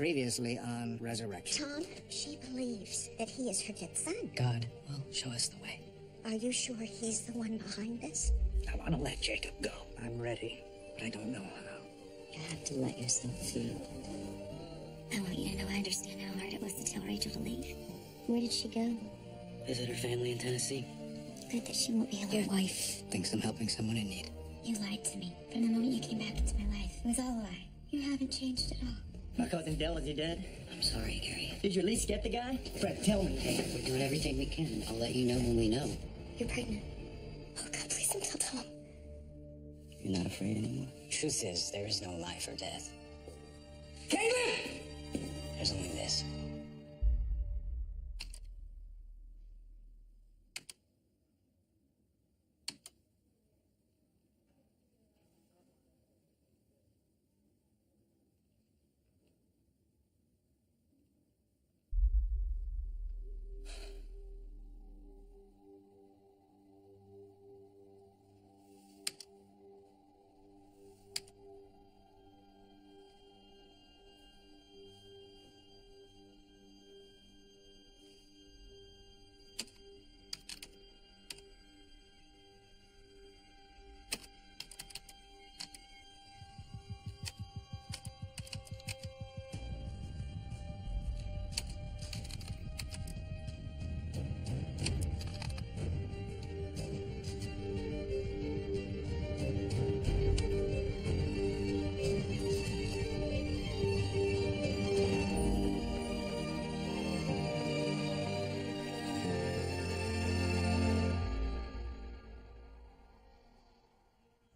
Previously on Resurrection. Tom, she believes that he is her dead son. God will show us the way. Are you sure he's the one behind this? I want to let Jacob go. I'm ready, but I don't know how. You have to let yourself feel. I want you to know I understand how hard it was to tell Rachel to leave. Where did she go? Visit her family in Tennessee. Good that she won't be alone. Your wife thinks I'm helping someone in need. You lied to me. From the moment you came back into my life, it was all a lie. You haven't changed at all. My cousin Dell, is he dead? I'm sorry, Gary. Did you at least get the guy? Fred, tell me. We're doing everything we can. I'll let you know when we know. You're pregnant. Oh, God, please don't tell Tom. You're not afraid anymore? Truth is, there is no life or death. Caleb! There's only this.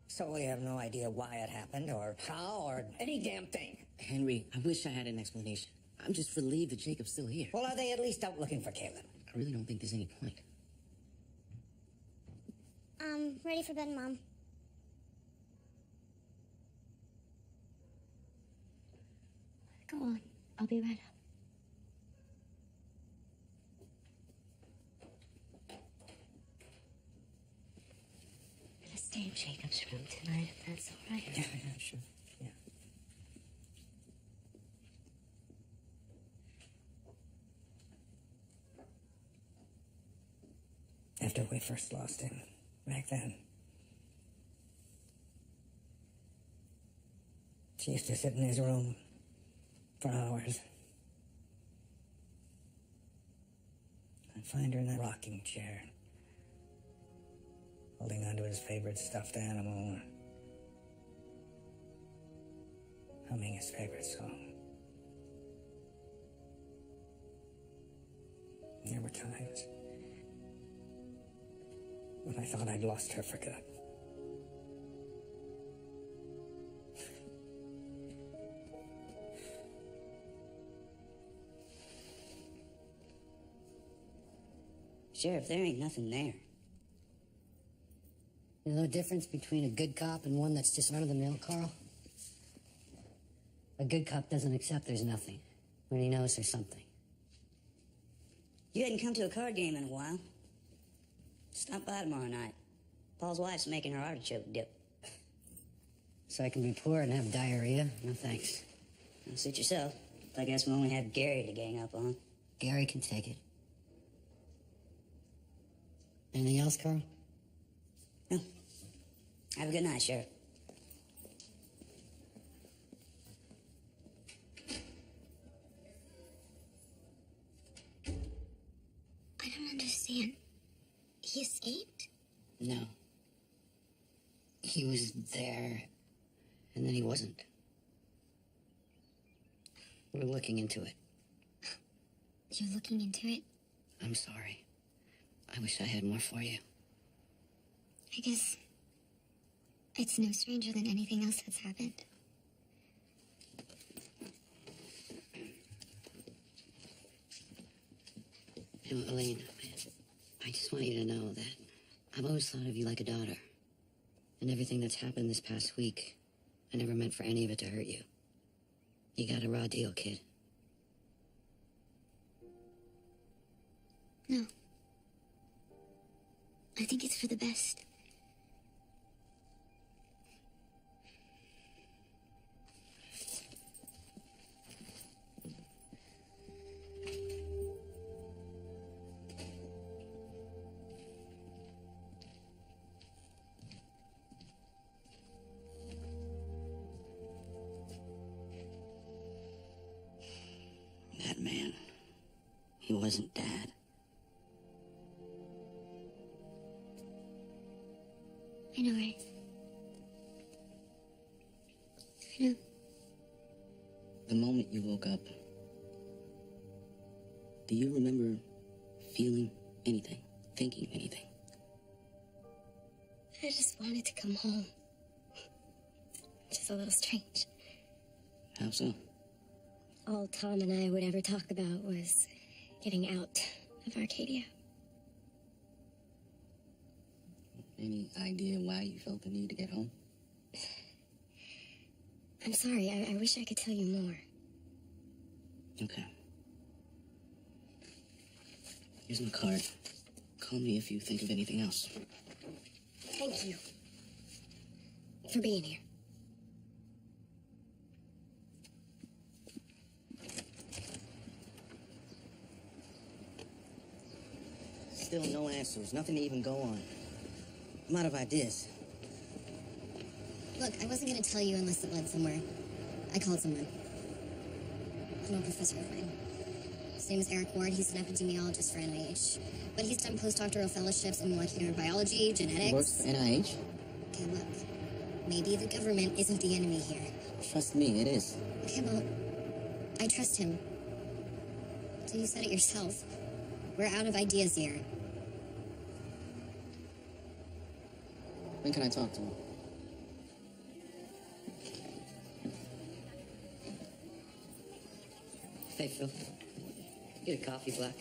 So we have no idea why it happened, or how, or any damn thing. Henry, I wish I had an explanation. I'm just relieved that Jacob's still here. Well, are they at least out looking for Caleb? I really don't think there's any point. Ready for bed, Mom. Go on. I'll be right up. Let's stay in Jacob's room tonight, if that's all right. Yeah, sure. Yeah. After we first lost him, back then, she used to sit in his room for hours. I'd find her in that rocking chair, holding onto his favorite stuffed animal, or humming his favorite song. There were times when I thought I'd lost her for good. Sheriff, there ain't nothing there. You know the difference between a good cop and one that's just run-of-the-mill, Carl? A good cop doesn't accept there's nothing when he knows there's something. You hadn't come to a card game in a while. Stop by tomorrow night. Paul's wife's making her artichoke dip. So I can be poor and have diarrhea? No thanks. Well, suit yourself. I guess we only have Gary to gang up on. Gary can take it. Anything else, Carl? No. Have a good night, Sheriff. I don't understand. He escaped? No. He was there, and then he wasn't. We're looking into it. You're looking into it? I'm sorry. I wish I had more for you. I guess it's no stranger than anything else that's happened. You know, Elaine, I just want you to know that I've always thought of you like a daughter. And everything that's happened this past week, I never meant for any of it to hurt you. You got a raw deal, kid. No. I think it's for the best. That man, he wasn't Dad. I know, right? I know. The moment you woke up, do you remember feeling anything, thinking anything? I just wanted to come home. Which is a little strange. How so? All Tom and I would ever talk about was getting out of Arcadia. Any idea why you felt the need to get home? I'm sorry, I wish I could tell you more. Okay. Here's my card. Call me if you think of anything else. Thank you for being here. Still no answers, nothing to even go on. I'm out of ideas. Look, I wasn't gonna tell you unless it led somewhere. I called someone. An old professor of mine. His name is Eric Ward. He's an epidemiologist for NIH. But he's done postdoctoral fellowships in molecular biology, genetics. Works for NIH? Okay, look. Maybe the government isn't the enemy here. Trust me, it is. Okay, well, I trust him. So you said it yourself. We're out of ideas here. When can I talk to him? Hey, Phil. Get a coffee, Black.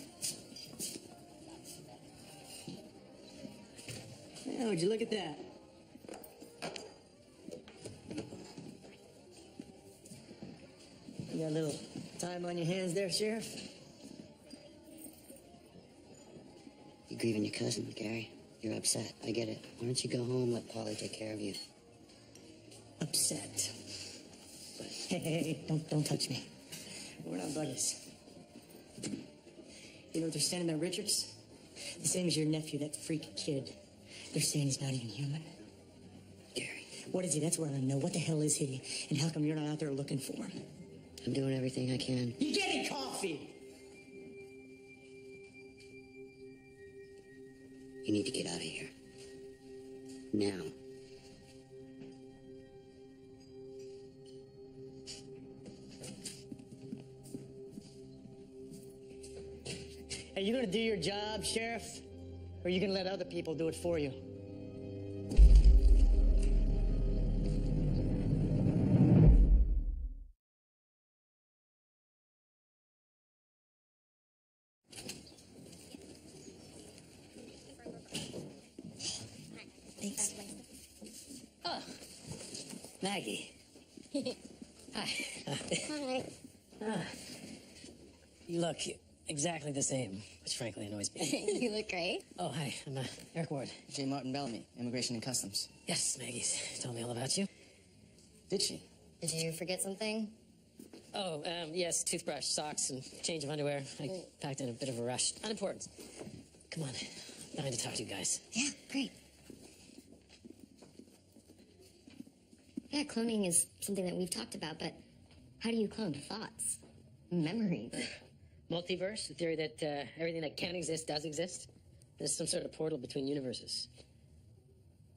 Yeah, would you look at that? You got a little time on your hands there, Sheriff? You're grieving your cousin, Gary. You're upset. I get it. Why don't you go home, let Polly take care of you? Upset. Hey, don't touch me. We're not buddies. You know what they're saying about Richards? The same as your nephew, that freak kid. They're saying he's not even human. Gary, What is he? That's what I want to know. What the hell is he? And how come you're not out there looking for him? I'm doing everything I can. You getting coffee? You need to get out of here. Now. Are you gonna do your job, Sheriff? Or are you gonna let other people do it for you? Thanks. Oh, Maggie. Hi. Hi. You look exactly the same, which frankly annoys me. You look great. Oh, hi, I'm Eric Ward. J. Martin Bellamy, Immigration and Customs. Yes, Maggie's told me all about you. Did she? Did you forget something? Oh, yes, toothbrush, socks, and change of underwear. I packed in a bit of a rush. Unimportant. Come on, dying to talk to you guys. Yeah, great. Yeah, cloning is something that we've talked about, but how do you clone thoughts? Memories? Multiverse, the theory that everything that can exist does exist. There's some sort of portal between universes.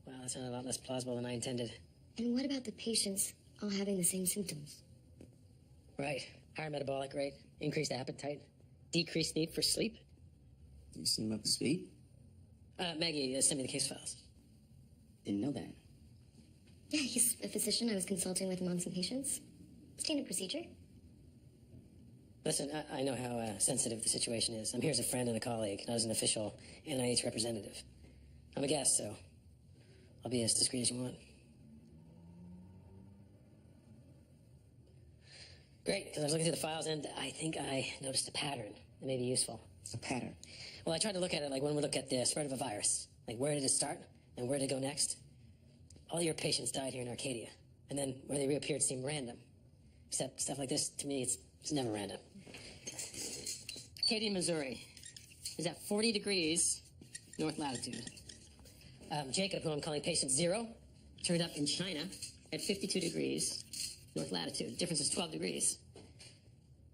Wow, that sounded a lot less plausible than I intended. And what about the patients all having the same symptoms? Right. Higher metabolic rate, increased appetite, decreased need for sleep. You seem up to speed. Maggie sent me the case files. Didn't know that. Yeah, he's a physician. I was consulting with him on some patients. Standard procedure. Listen, I know how sensitive the situation is. I'm here as a friend and a colleague, not as an official NIH representative. I'm a guest, so I'll be as discreet as you want. Great, because I was looking through the files and I think I noticed a pattern that may be useful. A pattern. Well, I tried to look at it like when we look at the spread of a virus. Like, where did it start and where did it go next? All your patients died here in Arcadia, and then where they reappeared seemed random. Except stuff like this, to me, it's never random. Arcadia, Missouri is at 40 degrees north latitude. Jacob, who I'm calling patient 0, turned up in China at 52 degrees north latitude. Difference is 12 degrees.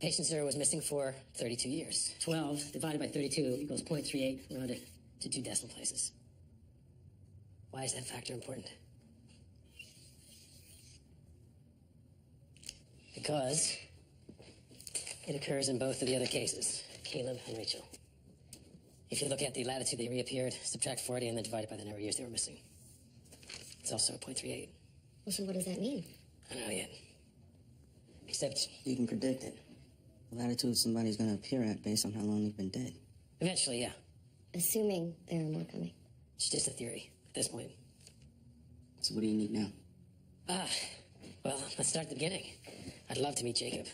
Patient 0 was missing for 32 years. 12 divided by 32 equals 0.38 rounded to 2 decimal places. Why is that factor important? Because it occurs in both of the other cases, Caleb and Rachel. If you look at the latitude they reappeared, subtract 40 and then divide it by the number of years they were missing. It's also 0.38. Well, so what does that mean? I don't know yet. Except, You can predict it. The latitude somebody's gonna appear at based on how long they've been dead. eventually, yeah. Assuming there are more coming. It's just a theory at this point. So what do you need now? Well, let's start at the beginning. I'd love to meet Jacob.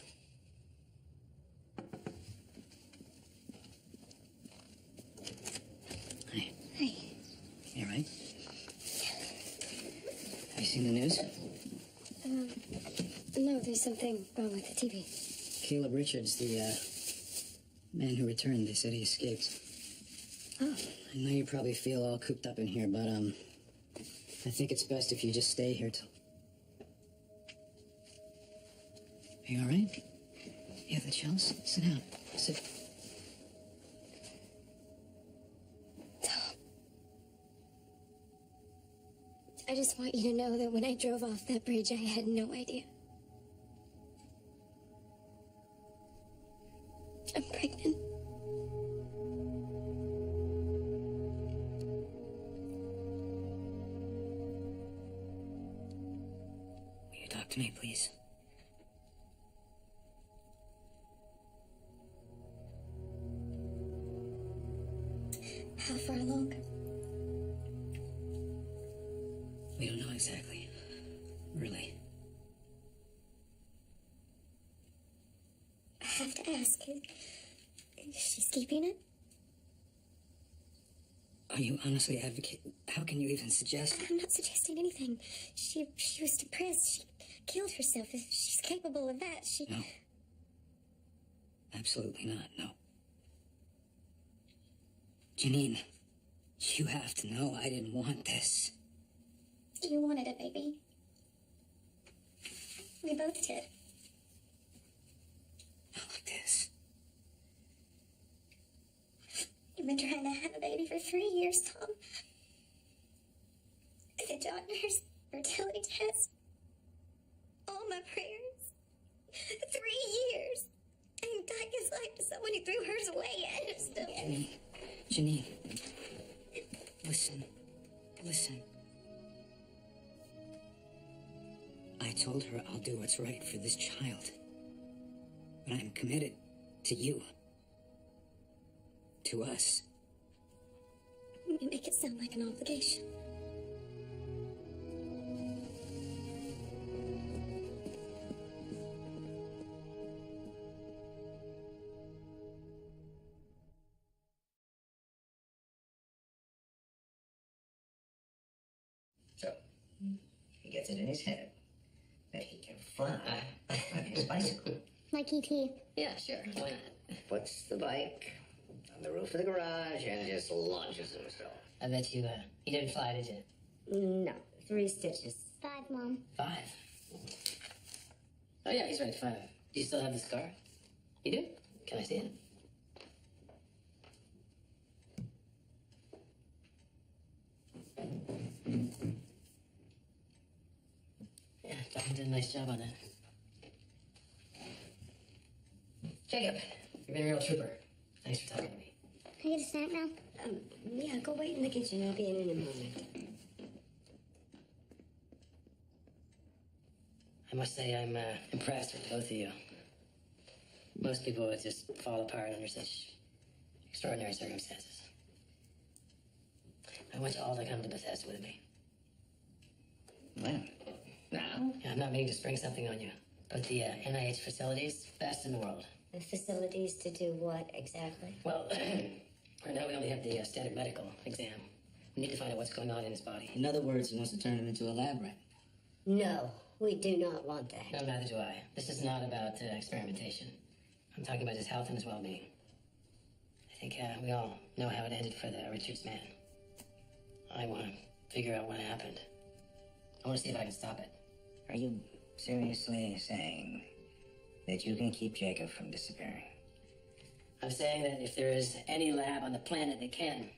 Hi. Hi. You all right? Have you seen the news? No, there's something wrong with the TV. Caleb Richards, the man who returned, they said he escaped. Oh. I know you probably feel all cooped up in here, but I think it's best if you just stay here till... Are you all right? You have the chills? Sit down. Sit. I just want you to know that when I drove off that bridge, I had no idea. I'm pregnant. Will you talk to me, please? How far along? We don't know exactly. Really. I have to ask. Is she keeping it? Are you honestly advocating? How can you even suggest? I'm not suggesting anything. She was depressed. She killed herself. If she's capable of that, she... No. Absolutely not, no. Janine, you have to know I didn't want this. You wanted a baby. We both did. Not like this. You've been trying to have a baby for 3 years, Tom. The doctors, fertility tests, all my prayers. 3 years. And God gives life to someone who threw hers away. I just don't... Janine. Listen. I told her I'll do what's right for this child. But I'm committed to you. To us. You make it sound like an obligation. So, he gets it in his head that he can fly on his bicycle. Like E.T. Yeah, sure. Why not? Puts the bike on the roof of the garage and just launches himself. I bet you, you didn't fly, did you? No, 3 stitches. 5, Mom. 5. Oh yeah, he's right, 5. Do you still have the scar? You do? Can I see it? Yeah, John did a nice job on that. Jacob, you've been a real trooper. Thanks for talking to me. Can I get a snack now? Yeah, go wait in the kitchen. I'll be in a moment. I must say I'm impressed with both of you. Most people would just fall apart under such extraordinary circumstances. I want you all to come to Bethesda with me. When? Now? Yeah, I'm not meaning to spring something on you, but the NIH facilities, best in the world. The facilities to do what exactly? Well, right now we only have the standard medical exam. We need to find out what's going on in his body. In other words, he wants to turn him into a lab rat. No, we do not want that. No, neither do I. This is not about experimentation. I'm talking about his health and his well-being. I think we all know how it ended for the Richards man. I want to figure out what happened. I want to see if I can stop it. Are you seriously saying that you can keep Jacob from disappearing. I'm saying that if there is any lab on the planet that can,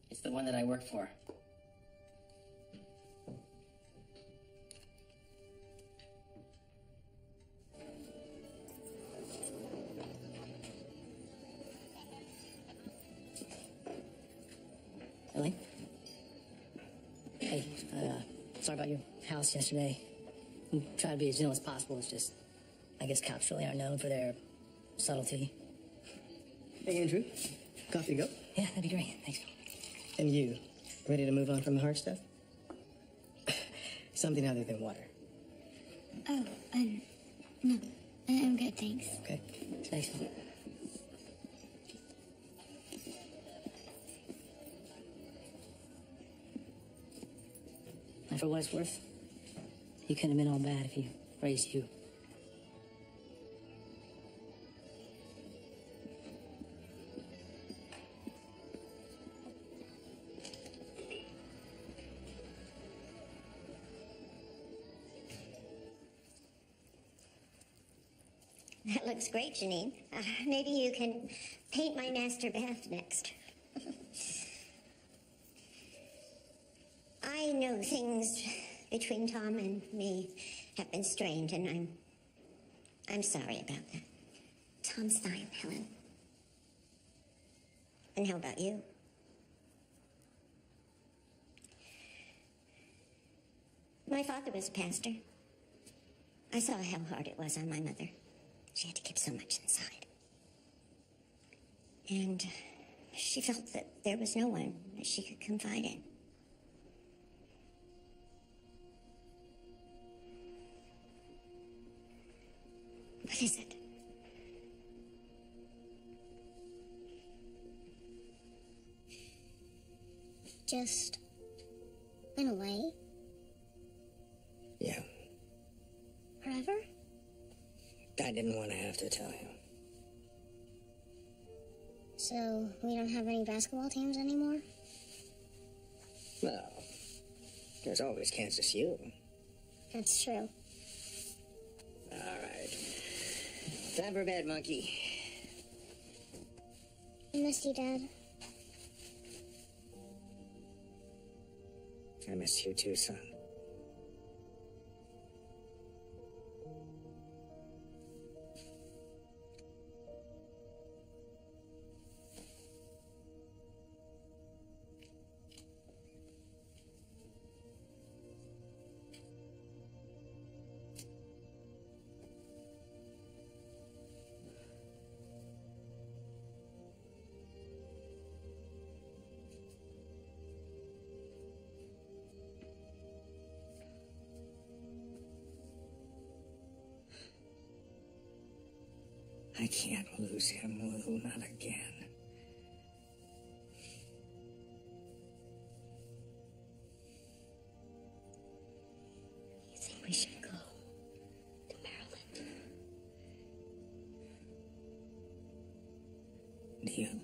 it's the one that I work for. Elaine? Hey, sorry about your house yesterday. We try to be as gentle as possible. It's just, I guess cops really aren't known for their subtlety. Hey, Andrew. Coffee to go? Yeah, that'd be great. Thanks. And you, ready to move on from the hard stuff? Something other than water. Oh, no. I'm good, thanks. Okay. Thanks. And for what it's worth, he couldn't have been all bad if he raised you. That looks great, Janine. Maybe you can paint my master bath next. I know things between Tom and me have been strained, and I'm sorry about that. Tom's fine, Helen. And how about you? My father was a pastor. I saw how hard it was on my mother. She had to keep so much inside. And she felt that there was no one that she could confide in. What is it? Just went away? Yeah. Forever? I didn't want to have to tell you. So, we don't have any basketball teams anymore? Well, there's always Kansas U. That's true. All right. Time for bed, monkey. I missed you, Dad. I miss you too, son. I can't lose him, Lou, not again. You think we should go to Maryland? Deal.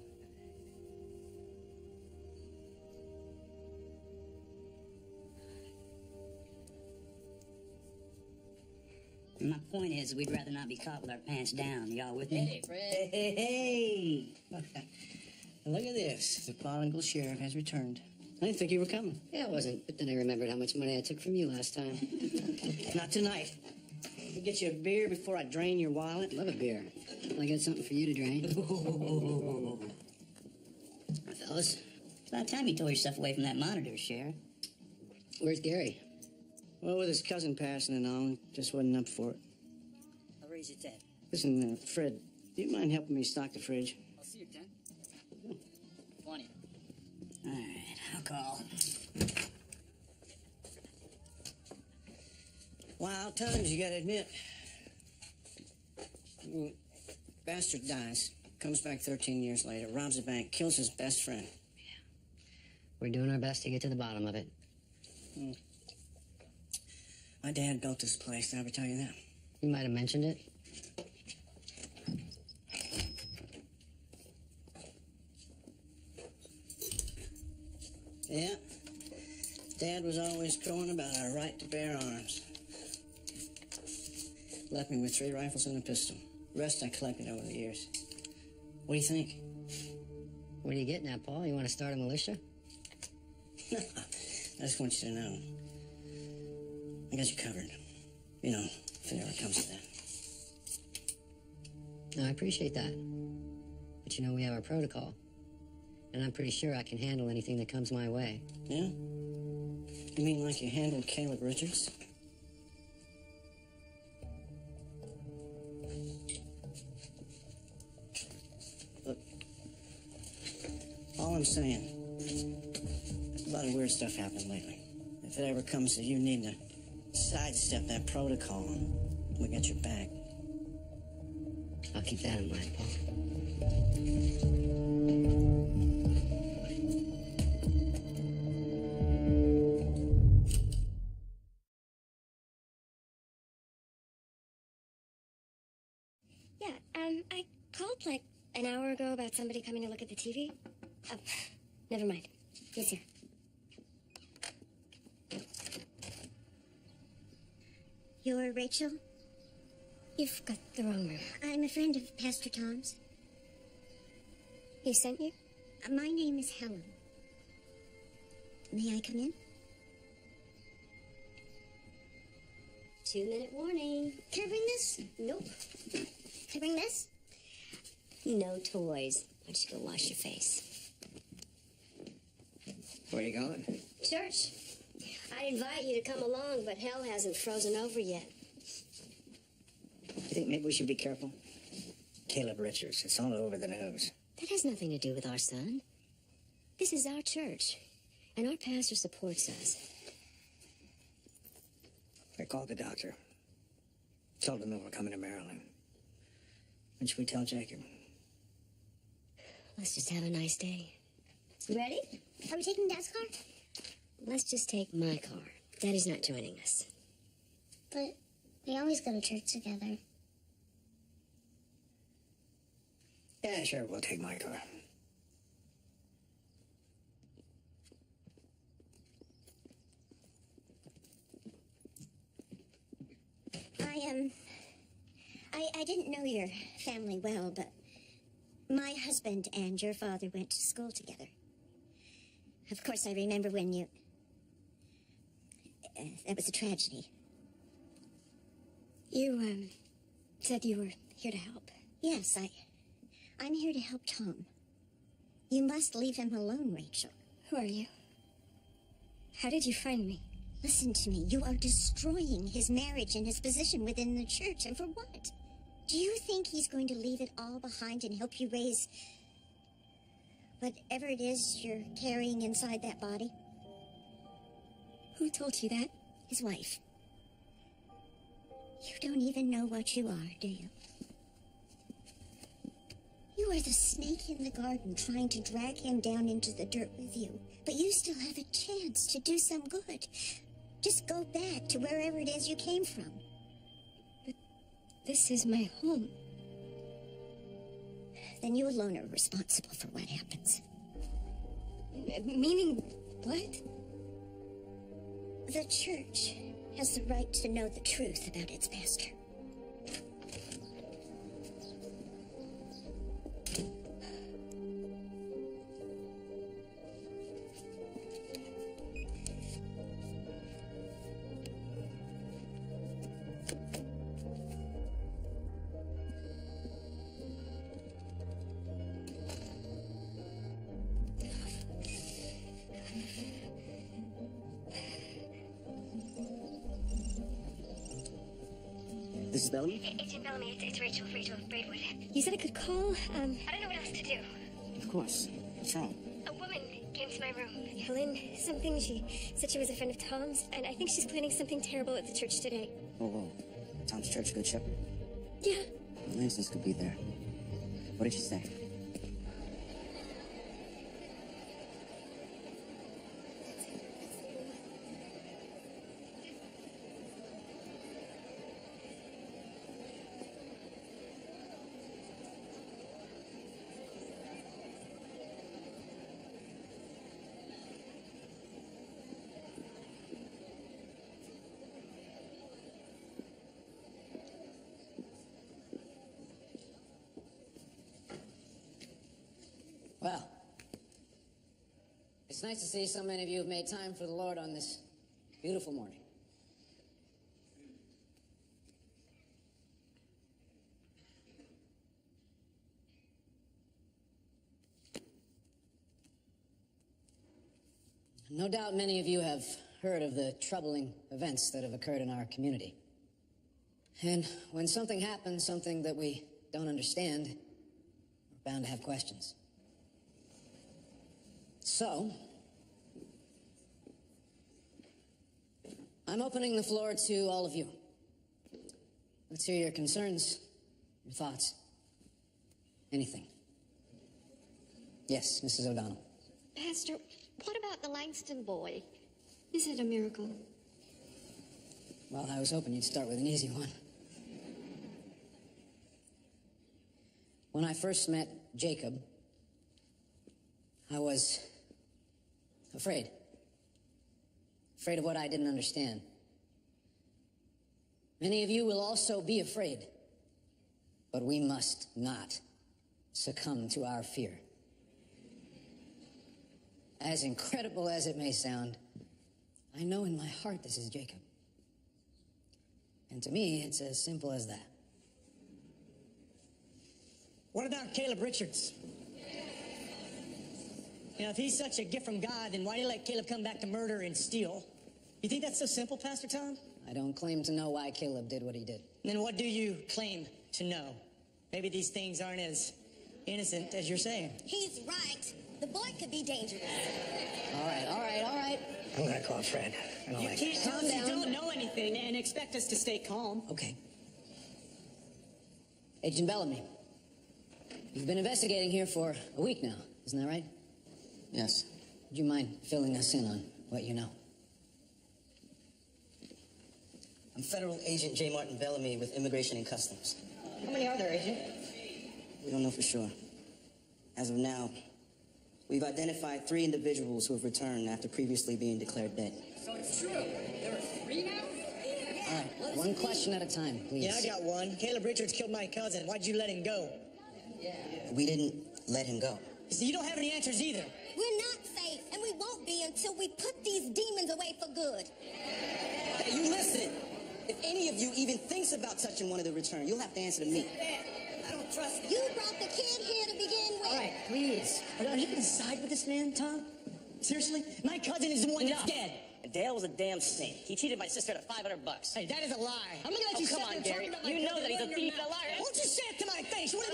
My point is, we'd rather not be caught with our pants down. Y'all with me? Hey, Fred. Hey! Look at this. The prodigal sheriff has returned. I didn't think you were coming. Yeah, I wasn't, but then I remembered how much money I took from you last time. Not tonight. I'll get you a beer before I drain your wallet. Love a beer. I got something for you to drain. Fellas, It's about time you tore yourself away from that monitor, Sheriff. where's Gary? Well, with his cousin passing and all, just wasn't up for it. I'll raise your tab. Listen, Fred, do you mind helping me stock the fridge? I'll see you, 10. 20. All right, I'll call. Wild times, you gotta admit. Bastard dies, comes back 13 years later, robs a bank, kills his best friend. We're doing our best to get to the bottom of it. My dad built this place, did I ever tell you that? You might have mentioned it. Yeah. Dad was always crowing about our right to bear arms. Left me with 3 rifles and a pistol. The rest I collected over the years. What do you think? What are you getting at, Paul? You want to start a militia? No, I just want you to know. I got you covered. You know, if it ever comes to that. No, I appreciate that. But you know, we have our protocol. And I'm pretty sure I can handle anything that comes my way. Yeah? You mean like you handled Caleb Richards? Look, all I'm saying, a lot of weird stuff happened lately. If it ever comes to you needing to sidestep that protocol, we got your back. I'll keep that in mind, Paul. Yeah, I called like an hour ago about somebody coming to look at the TV. Oh, never mind. He's here. You're Rachel? You've got the wrong room. I'm a friend of Pastor Tom's. He sent you? My name is Helen. May I come in? 2-minute warning. Can I bring this? Nope. Can I bring this? No toys. Why don't you go wash your face? Where are you going? Church. I'd invite you to come along, but hell hasn't frozen over yet. You think maybe we should be careful? Caleb Richards, it's all over the news. That has nothing to do with our son. This is our church, and our pastor supports us. I called the doctor. Told him that we're coming to Maryland. When should we tell Jacob? Let's just have a nice day. You ready? Are we taking Dad's car? Let's just take my car. Daddy's not joining us. But we always go to church together. Yeah, sure, we'll take my car. I didn't know your family well, but my husband and your father went to school together. Of course, I remember when you... that was a tragedy. You, said you were here to help. Yes, I'm here to help Tom. You must leave him alone, Rachel. Who are you? How did you find me? Listen to me. You are destroying his marriage and his position within the church. And for what? Do you think he's going to leave it all behind and help you raise whatever it is you're carrying inside that body? Who told you that? His wife. You don't even know what you are, do you? You are the snake in the garden trying to drag him down into the dirt with you. But you still have a chance to do some good. Just go back to wherever it is you came from. But this is my home. Then you alone are responsible for what happens. Meaning what? The church has the right to know the truth about its pastor. This is Bellamy? Agent Bellamy, it's Rachel Braidwood. You said I could call, I don't know what else to do. Of course. What's wrong? A woman came to my room. Helen, something. She said she was a friend of Tom's, and I think she's planning something terrible at the church today. Whoa, whoa. Tom's Church, Good Shepherd? Yeah. Lansons could be there. What did she say? It's nice to see so many of you have made time for the Lord on this beautiful morning. No doubt many of you have heard of the troubling events that have occurred in our community. And when something happens, something that we don't understand, we're bound to have questions. So, I'm opening the floor to all of you. Let's hear your concerns, your thoughts, anything. Yes, Mrs. O'Donnell. Pastor, what about the Langston boy? Is it a miracle? Well, I was hoping you'd start with an easy one. When I first met Jacob, I was afraid. Afraid of what I didn't understand. Many of you will also be afraid, but we must not succumb to our fear. As incredible as it may sound, I know in my heart this is Jacob. And to me, it's as simple as that. What about Caleb Richards? You know, if he's such a gift from God, then why did he let Caleb come back to murder and steal? You think that's so simple, Pastor Tom? I don't claim to know why Caleb did what he did. Then what do you claim to know? Maybe these things aren't as innocent as you're saying. He's right. The boy could be dangerous. All right. I'm gonna call Fred. You can't tell us you don't know anything and expect us to stay calm. Okay. Agent Bellamy, you've been investigating here for a week now, isn't that right? Yes. Would you mind filling us in on what you know? I'm Federal Agent J. Martin Bellamy with Immigration and Customs. How many are there, Agent? We don't know for sure. As of now, we've identified 3 individuals who have returned after previously being declared dead. So it's true. There are 3 now? All right, one question at a time, please. Yeah, I got one. Caleb Richards killed my cousin. Why'd you let him go? We didn't let him go. So you don't have any answers either. We're not safe, and we won't be until we put these demons away for good. Hey, you listen. If any of you even thinks about touching one of the return, you'll have to answer to me. I don't trust You brought the kid here to begin with. All right, please. Are you gonna side with this man, Tom? Seriously? My cousin is the one that's dead. Dale was a damn saint. He cheated my sister out of $500. Hey, that is a lie. I'm gonna let you come sit on, there Gary. talking about my You know cousin that he's a running thief your and a mouth. liar. Won't you say it to my face? What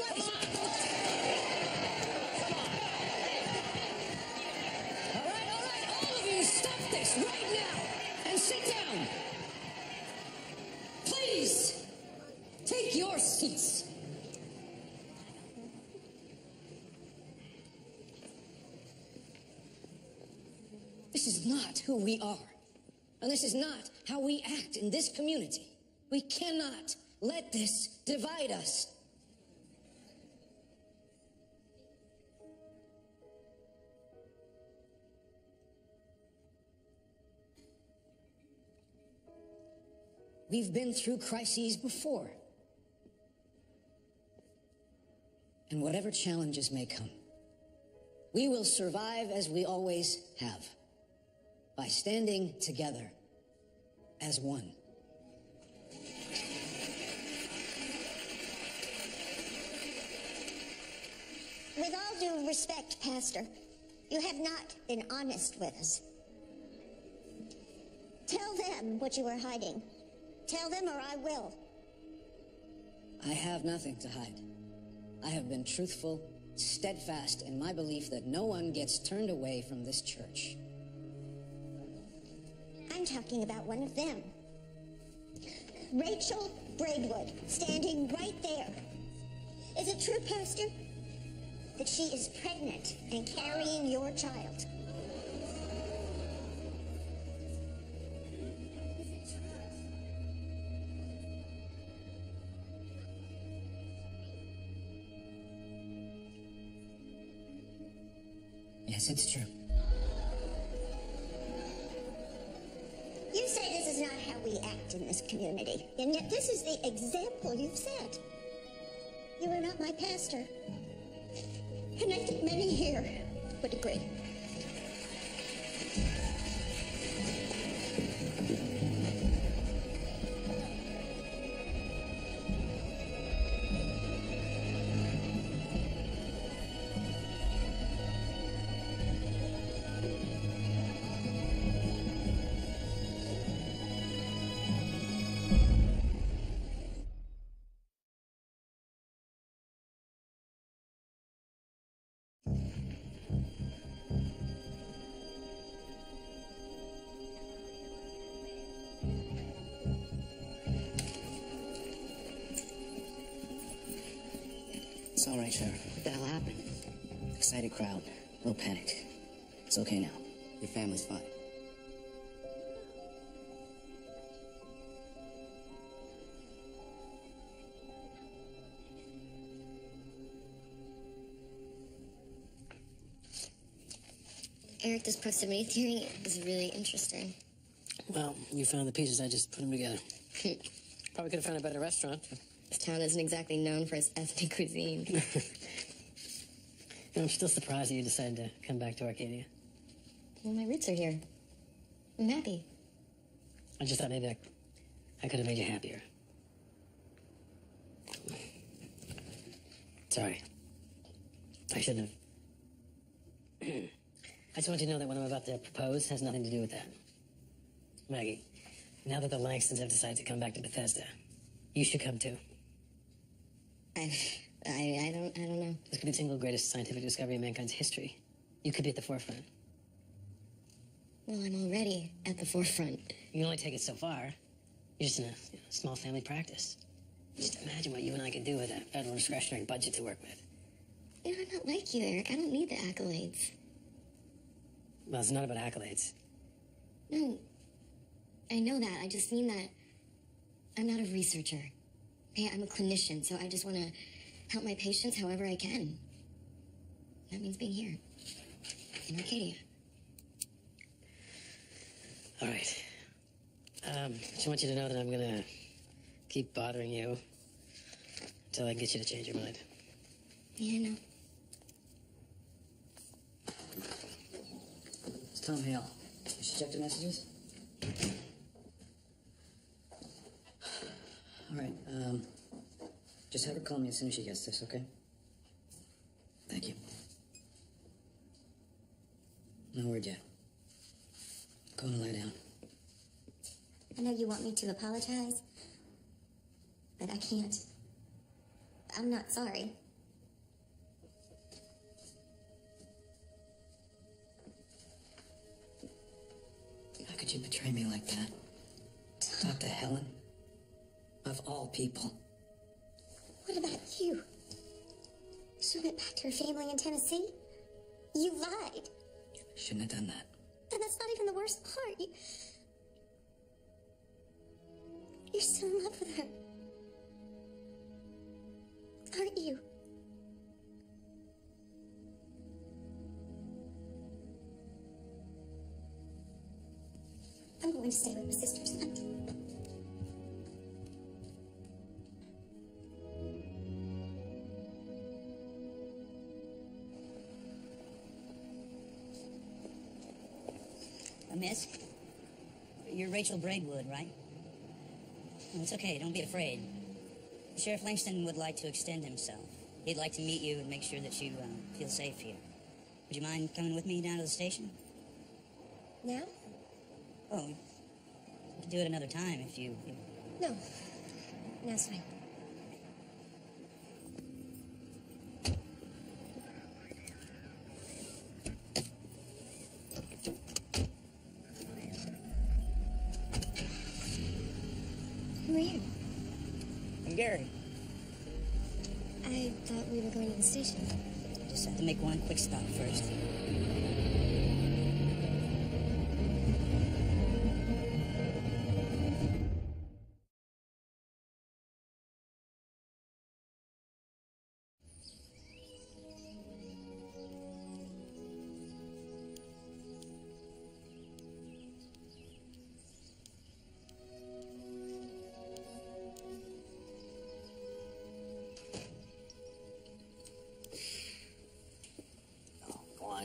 All right, all of you, stop this right now and sit down. Please, take your seats. This is not who we are, and this is not how we act in this community. We cannot let this divide us. We've been through crises before. And whatever challenges may come, we will survive as we always have, by standing together as one. With all due respect, Pastor, you have not been honest with us. Tell them what you were hiding. Tell them or I will. I have nothing to hide. I have been truthful, steadfast in my belief that no one gets turned away from this church. I'm talking about one of them. Rachel Braidwood, standing right there. Is it true, Pastor, that she is pregnant and carrying your child? Yes, it's true. You say this is not how we act in this community, and yet this is the example you've set. You are not my pastor, and I think many here would agree. It's all right, Sheriff. What the hell happened? Excited crowd. A little panicked. It's okay now. Your family's fine. Eric, this proximity theory is really interesting. Well, you found the pieces. I just put them together. Probably could have found a better restaurant. This town isn't exactly known for its ethnic cuisine. I'm still surprised that you decided to come back to Arcadia. Well, my roots are here. I'm happy. I just thought maybe I could have made you happier. Sorry. I shouldn't have. I just want you to know that what I'm about to propose has nothing to do with that. Maggie, now that the Langstons have decided to come back to Bethesda, you should come too. I don't know. This could be the single greatest scientific discovery in mankind's history. You could be at the forefront. Well, I'm already at the forefront. You can only take it so far. You're just in a small family practice. Just imagine what you and I could do with a federal discretionary budget to work with. You know, I'm not like you, Eric. I don't need the accolades. Well, it's not about accolades. No, I know that. I just mean that I'm not a researcher. Okay, I'm a clinician, so I just want to help my patients however I can. That means being here in Arcadia. All right. Just want you to know that I'm gonna keep bothering you until I can get you to change your mind. Yeah, I know. It's Tom Hale. You should check the messages. All right, just have her call me as soon as she gets this, okay? Thank you. No word yet. Go and lie down. I know you want me to apologize, but I can't. I'm not sorry. How could you betray me like that? Talk to Helen? Of all people. What about you? She went back to her family in Tennessee? You lied. Shouldn't have done that. And that's not even the worst part. You're still in love with her. Aren't you? I'm going to stay with my sister's son. Miss, you're Rachel Braidwood, right? Well, it's okay. Don't be afraid. Sheriff Langston would like to extend himself. He'd like to meet you and make sure that you feel safe here. Would you mind coming with me down to the station? Now? Oh, we could do it another time if you... No. No, it's fine. Who are you? I'm Gary. I thought we were going to the station. Just have to make one quick stop first.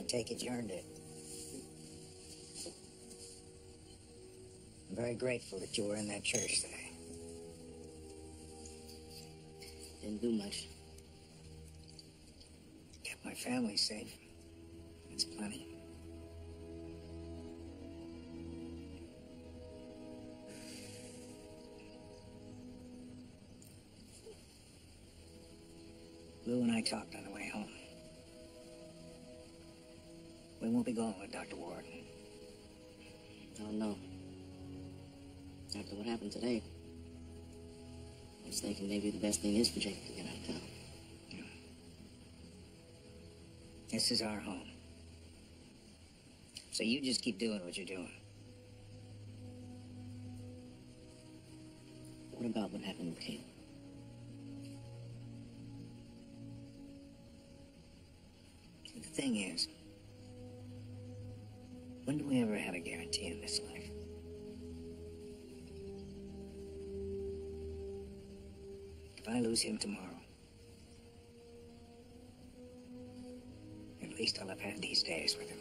Take it, you earned it. I'm very grateful that you were in that church today. Didn't do much. Kept my family safe. That's plenty. Lou and I talked on the way home. We won't be going with Dr. Ward. Oh, no. After what happened today, I was thinking maybe the best thing is for Jake to get out of town. Yeah. This is our home. So you just keep doing what you're doing. What about what happened with Kate? See, the thing is, when do we ever have a guarantee in this life? If I lose him tomorrow, at least I'll have had these days with him.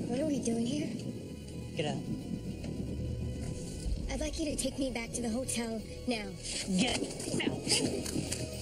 What are we doing here? Get out. I'd like you to take me back to the hotel now. Get out.